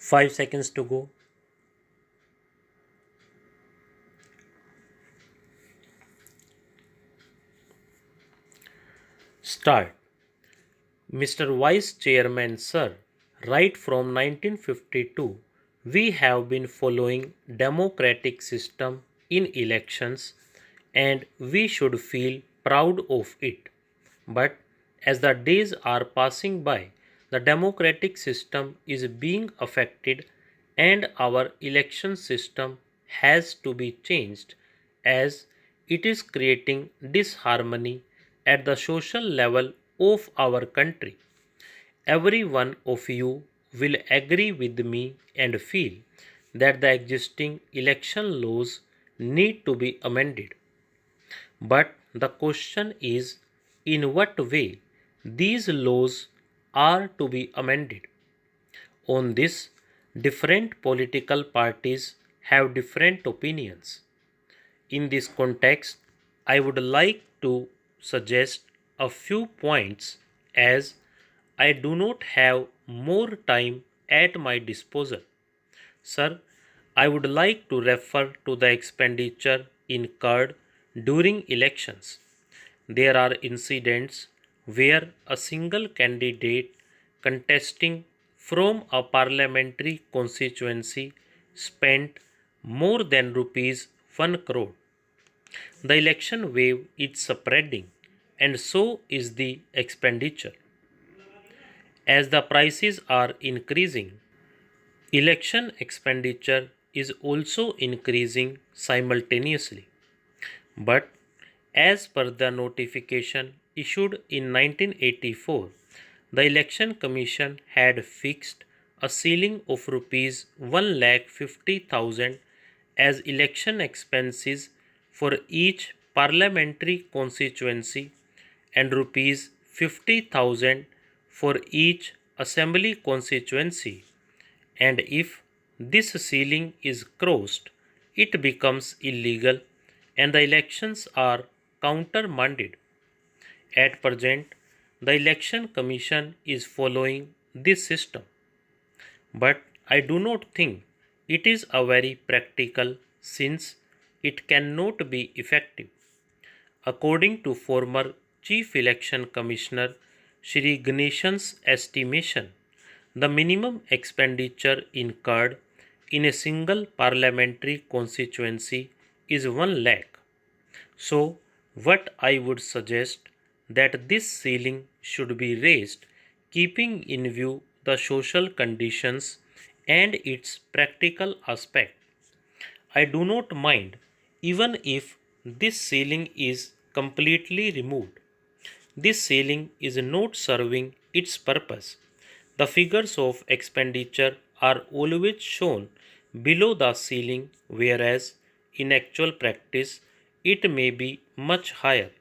5 seconds to go. Start. Mr. Vice Chairman, sir, right from 1952, we have been following democratic system in elections and we should feel proud of it. But as the days are passing by, the democratic system is being affected and our election system has to be changed as it is creating disharmony at the social level of our country. Every one of you will agree with me and feel that the existing election laws need to be amended. But the question is in what way these laws are to be amended. On this, different political parties have different opinions. In this context, I would like to suggest a few points as I do not have more time at my disposal. Sir, I would like to refer to the expenditure incurred during elections. There are incidents where a single candidate contesting from a parliamentary constituency spent more than rupees 1 crore. The election wave is spreading and so is the expenditure. As the prices are increasing, election expenditure is also increasing simultaneously. But as per the notification issued in 1984, the Election Commission had fixed a ceiling of rupees 1,50,000 as election expenses for each parliamentary constituency and rupees 50,000 for each assembly constituency, and if this ceiling is crossed, it becomes illegal and the elections are countermanded. At present, the Election Commission is following this system, but I do not think it is a very practical since it cannot be effective. According to former Chief Election Commissioner Shri Ganeshan's estimation, the minimum expenditure incurred in a single parliamentary constituency is 1 lakh. So, what I would suggest that this ceiling should be raised, keeping in view the social conditions and its practical aspect. I do not mind even if this ceiling is completely removed. This ceiling is not serving its purpose. The figures of expenditure are always shown below the ceiling, whereas in actual practice it may be much higher.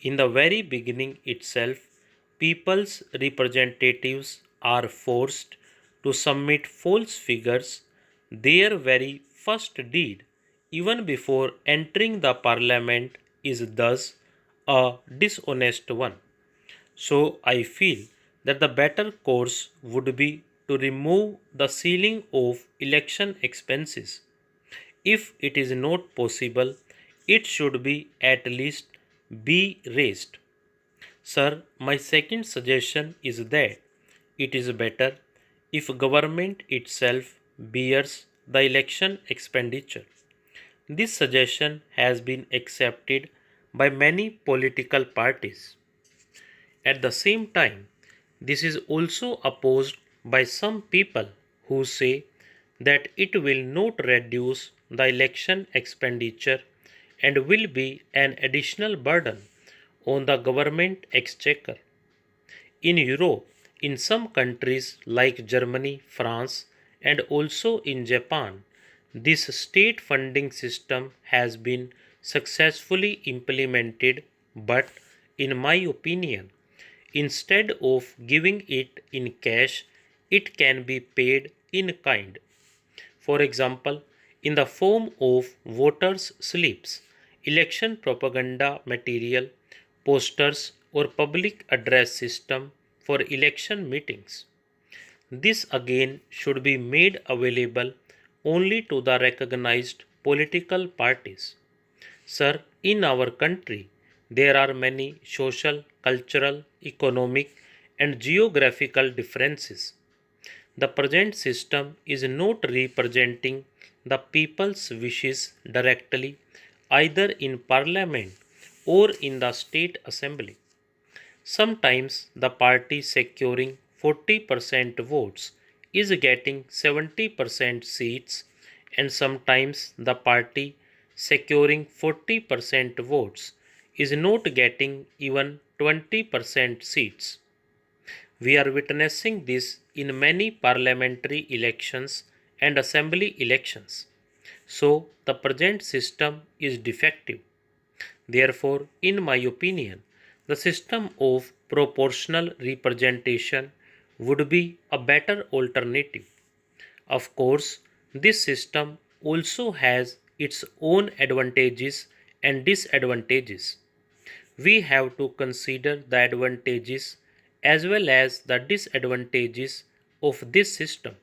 In the very beginning itself, people's representatives are forced to submit false figures, their very first deed, even before entering the parliament, is thus a dishonest one. So I feel that the better course would be to remove the ceiling of election expenses. If it is not possible, it should be at least be raised. Sir, my second suggestion is that it is better if government itself bears the election expenditure. This suggestion has been accepted by many political parties. At the same time, this is also opposed by some people who say that it will not reduce the election expenditure and will be an additional burden on the government exchequer. In Europe, in some countries like Germany, France, and also in Japan, this state funding system has been successfully implemented, but in my opinion, instead of giving it in cash, it can be paid in kind. For example, in the form of voters' slips, election propaganda material, posters, or public address system for election meetings. This again should be made available only to the recognized political parties. Sir, in our country, there are many social, cultural, economic, and geographical differences. The present system is not representing the people's wishes directly, either in parliament or in the state assembly. Sometimes the party securing 40% votes is getting 70% seats, and sometimes the party securing 40% votes is not getting even 20% seats. We are witnessing this in many parliamentary elections and assembly elections. So, the present system is defective. Therefore, in my opinion, the system of proportional representation would be a better alternative. Of course, this system also has its own advantages and disadvantages. We have to consider the advantages as well as the disadvantages of this system.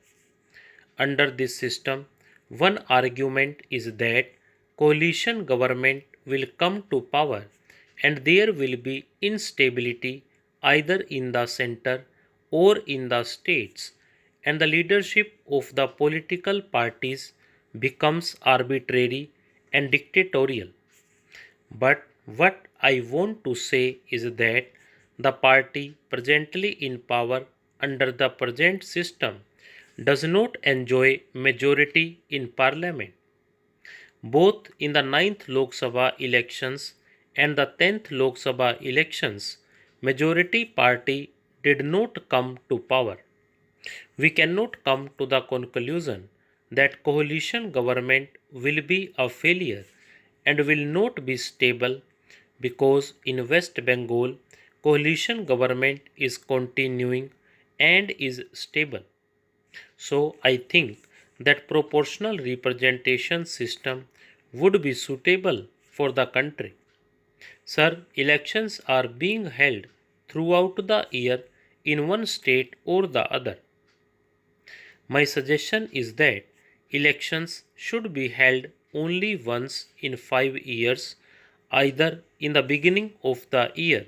Under this system, one argument is that coalition government will come to power and there will be instability either in the center or in the states, and the leadership of the political parties becomes arbitrary and dictatorial. But what I want to say is that the party presently in power under the present system does not enjoy majority in parliament. Both in the ninth Lok Sabha elections and the 10th Lok Sabha elections, majority party did not come to power. We cannot come to the conclusion that coalition government will be a failure and will not be stable because in West Bengal coalition government is continuing and is stable. So I think that proportional representation system would be suitable for the country. Sir, elections are being held throughout the year in one state or the other. My suggestion is that elections should be held only once in 5 years, either in the beginning of the year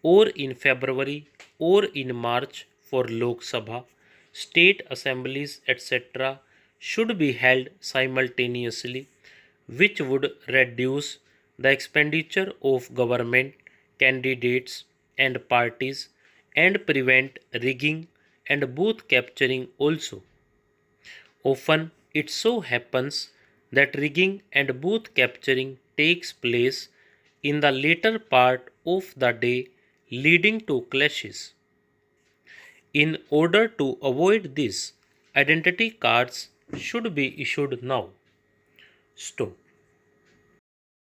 or in February or in March for Lok Sabha. State assemblies, etc., should be held simultaneously, which would reduce the expenditure of government, candidates, and parties and prevent rigging and booth capturing also. Often it so happens that rigging and booth capturing takes place in the later part of the day, leading to clashes. In order to avoid this, identity cards should be issued now. Stop.